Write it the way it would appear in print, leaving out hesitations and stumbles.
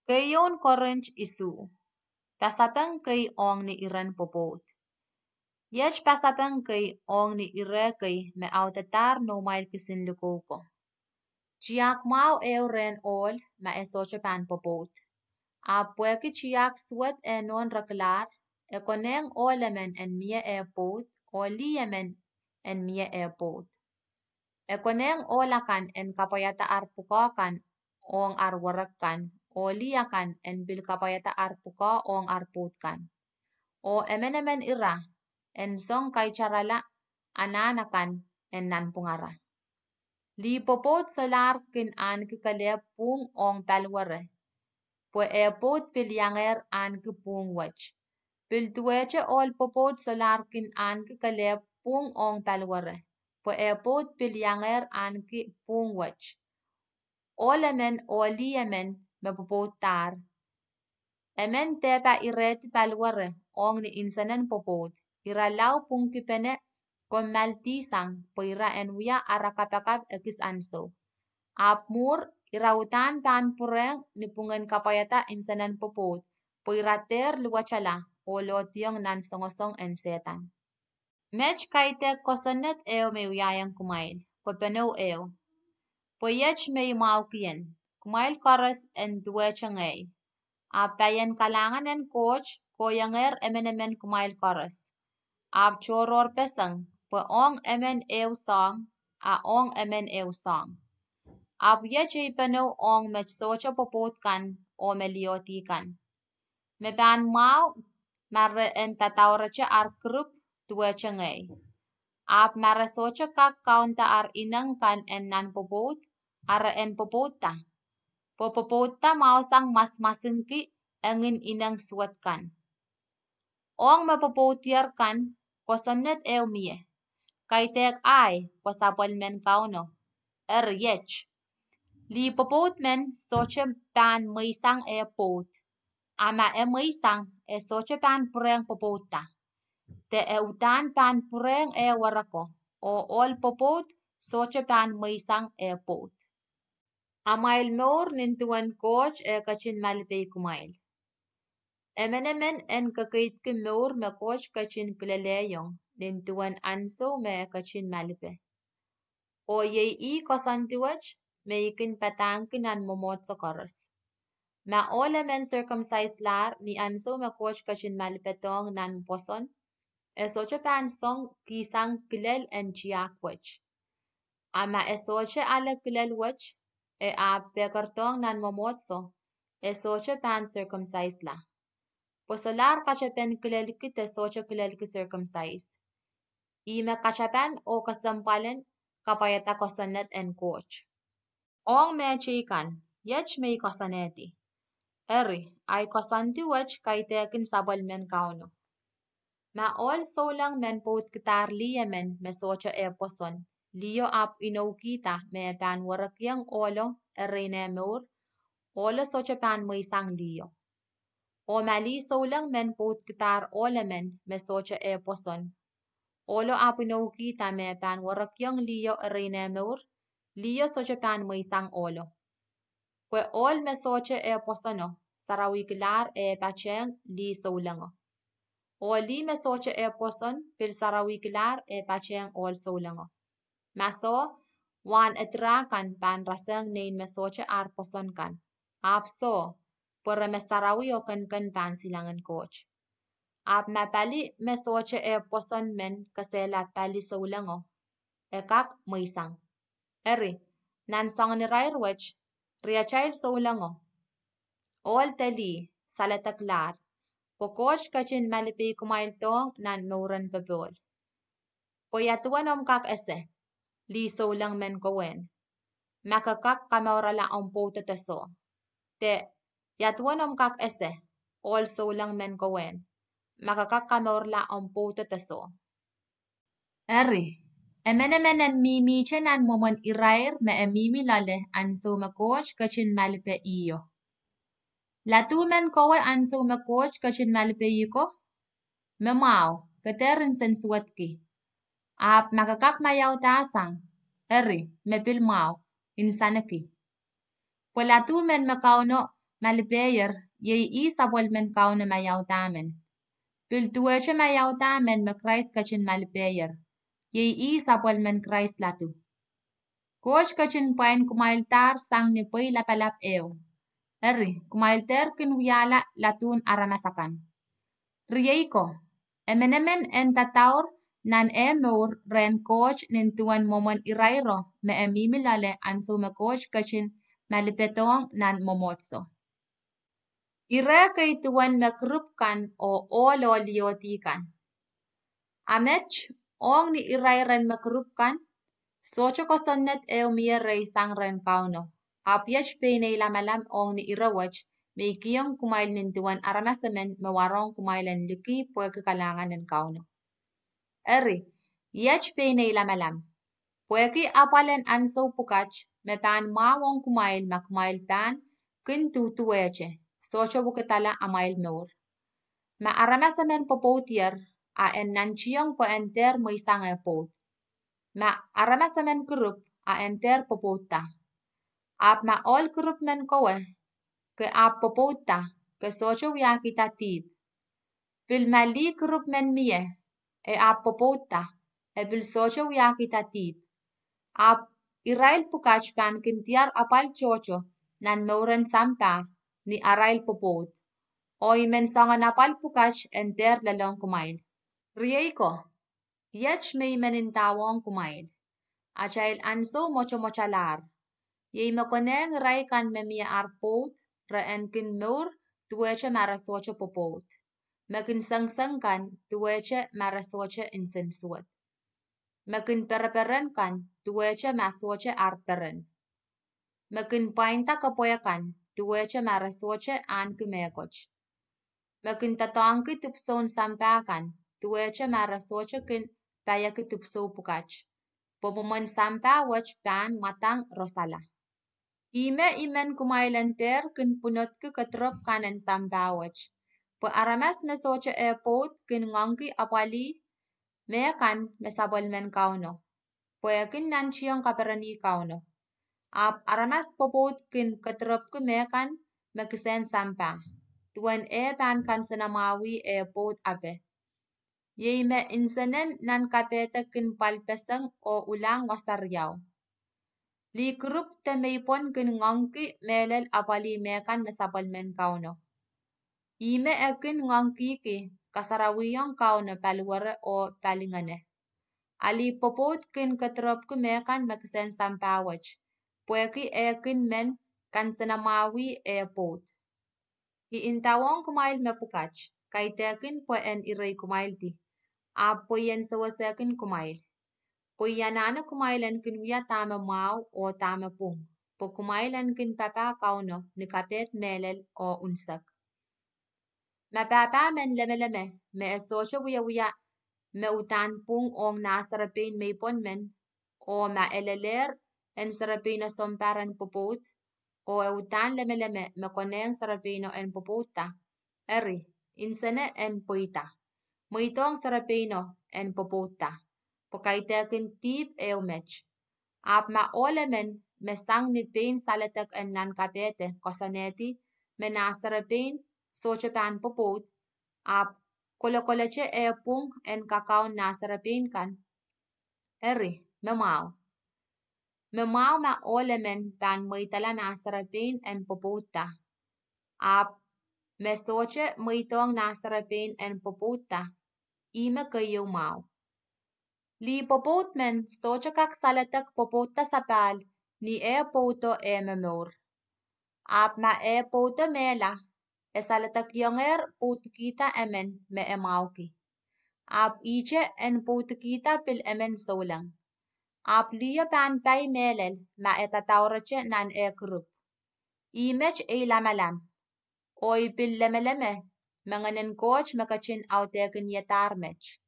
Kayon korench isu. Pasapeng kay ong ni iran popot. Yech pasapeng kay ong ni ire kay me autatar no mail kisin lukoko. Chiak mau ren ol ma esoche pan popot. A pueki chiak suet non raklar e koneng olemen en mie pot o liemen en mie pot. E koneng olakan en kapayata arpukokan ong arwarakan o liakan en bil kapayata arpuko ong arputkan. O emenemen ira en song kay charala ananakan en nanpungara. Li popot solar kin an kikale pung ong palware. Pue pot pilyanger an kipung wach. Pil tuweche ol popot solar kin an kikale pung ong palware. Pue pot pilyanger an ki pung wach. Olemen o liemen me popot tar. Emen teta ireti palware ong ni insanen popot. Ira lau pung kipene kon maltisang po ira en wia arakapakap ekis anso. Apmur irautan tan pureng ni pungen kapayata insanen popot. Po irater luwachala o lotiong nan songosong en setan. Mech kaite kosonet eo me uyayang kumail. Po penou eo. Po yech me umau kien. Kumail koras en duwecha ngay. Apayen kalangan en coach koyanger emenemen kumail koras. Ab choror pesang po ong emen eo song a ong emen eo song. Ab yeche ipeno ong mech socha popot kan o melioti kan. Me ban mau marre en tatauracha ar krup duwecha ngay. Ab marre socha kak kaunta ar inang kan en nan popot ara en popota. Po popota mau sang mas-masin ki engin inang suat kan. Ong mapopotiar kan kosonet eo mie. Kaitek ay posapol men kauno. Yech. Li popot men soche pan meisang pot. Ama meisang soche pan pureng popota. Te utan pan pureng warako. O ol popot soche pan meisang pot. Amail mor nintuan coach kachin malipay kumail. Emenemen en kakait ki mor me coach kachin kileleyong nintuan anso me kachin malipe. O ye kosantiwach me ikin patangkin an momot sokoros. Ma ole men circumcised lar ni anso me coach kachin malipetong nan poson. Esoche pan song kisang kilel en chiakwach. Ama esoche ale kilel wach a pekartong nan momotso. Esoche pan circumcised la. Posolar kachapen kilelkit esoche kilelki circumcised. Ime kachapan o kasampalen kapayata kosanet en coach. Ong me chikan, yech me kosaneti. Ay kosanti wach kaitekin sabal men kauno. Ma ol solang men pot kitar liemen me socha poson. Lio ap inokita me pan warakyang olo erine mur. Olo socha pan moisang lio. O mali solang men pot kitar olemen me socha poson. Olo ap inokita me pan warakyang lio erine mur. Lio socha pan moisang olo. Pwe ol me socha posono. Sarawikilar pacheng li solango. O li me socha poson pil sarawikilar pacheng ol solango. Maso, wan etrakan pan raseng nein me socha ar poson kan. Apso, pura me sarawi o kan pan silangan coach. Ap mapali me socha poson men kasela pali solango. Ekak moisang. Nan song ni rairwech, riachail solango. Ol teli, salataklar. Po coach kachin malipi kumail tong nan mauran pabol. Po yatuanom kak ese. Li solang men kowen. Makakak kamaurala ang pota taso. Te yatuanom kak ese. Ol solang men kowen. Makakak kamaurala ang pota taso. Emenemen en mimi chenan momon irair me mimi lale anso ma coach kachin malipe iyo. Latu men kowe anso ma coach kachin malipe yiko. Memau, katerin sensuatki. Ap makakak mayaw tasang. Me pilmau, insanaki. Polatu men makauno Malibeyer ye isa bol men kauna ma yautamen. Bil tuweche ma yautamen me Christ kachin malibeyer. Ye isa bol men Christ latu. Coach kachin pain kumailtar sang ni pay lapalap eo. Eri kumailter kin wiyala latun aramasakan. Riyeiko, emenemen en tataur nan emur ren coach nintuan momon irairo me emimilale anso me coach kachin malipetong nan momotso. Ire kay tuwan me krupkan o olo liotikan. Amech ong ni irairen me krupkan, socho kosonnet eo mie rey sang ren kauno. Apiech pene lamalam ong ni irawach, may kiyong kumail nintuan aramasamen mawarong kumailan liki pwe kakalangan ng kauno. Eri, yech pene lamalam. Pweki apalen anso pukach, me pan mawong kumail makumail pan, kin tutuweche, socho buketala amail meur. Ma aramasamen popotier, a en nanchiyong po enter mo isang epot. Ma aramasamen kurup, a enter popota. Ap ma all kurup men kowe, ke ap popota, ke socho wiyakita tib. Bil mali kurup men mie, e ap popota, e bil socho wiyakita tib. Ap irail pukach pan kintiar apal chocho, nan meuren sampa, ni arail popot. O imen sangan apal pukach enter lalong kumail. Riyeiko, yech may menintawong kumail. Achail anso mocho mochalar. Yei makoneng ray kan memia arpot, reen kin meur, tuweche marasoche popot. Mekin sang kan, tuweche marasoche insensuot. Mekin pereperen kan, tuweche masoche arperen. Mekin painta kapoyakan, tuweche marasoche an kumekoch. Mekin tatangki tupson sampakan, tuweche marasoche kin payaki tupso pukach. Popomon sampawach pan matang rosala. Ime imen kumailanter kin punot ki katrop kanan sampawach. Po aramas mesoche airport kin ngonki apali mekan mesabol men kauno. Po yakin nanchiyong kaperani kauno. Ap aramas popot kin katrop ki mekan mekisen sampa. Tuan pan kan senamawi airport ape. Yeime insenen nan kapete kin palpesang o ulang wasaryaw. Li grup te meipon kin ngongki melel apali mekan mesabol men kauno. Ime ekin ngongki ki kasarawiyong kauno palwara o palingane. Ali popot kin katrop ki mekan mekisen sampawach. Pweki ekin men kan senamawi airport. Iintawong kumail mepukach. Kaitekin po en iray kumail ti. Apo yen sawasekin kumail. Po yanana kumailan kin wiya tama mau o tama pung. Po kumailan kin papa kauno ni kapet melel o unsak. Mapapa men leme me esocho wiya me utan pung ong nasarapin may pon men o ma eleler en sarapino somparan popot o utan leme me koneng sarapino en popota. Eri, insene en poita. Muitong sarapino en popota. Pokaitekin tip eumech. Ap ma olemen me sang ni pain salatak en nan kapete kosaneti me nasarapin sochepan popot. Ap kolokoleche pung en kakao nasarapin kan. Eri, memau. Memau ma olemen pan muitala nasarapin en popota. Ap me soche muitong nasarapin en popota. Ime kayo mau. Li popot men socha kak salatak popota sapal ni poto memor. Ap ma poto mela e salatak yonger putukita emen me emauki. Ap iche en putukita pil emen solang. Ap liya pan pay melel ma etataurache nan grup. Imech lamalam. Oy pil lemeleme, manganen coach makachin autekin yetarmech.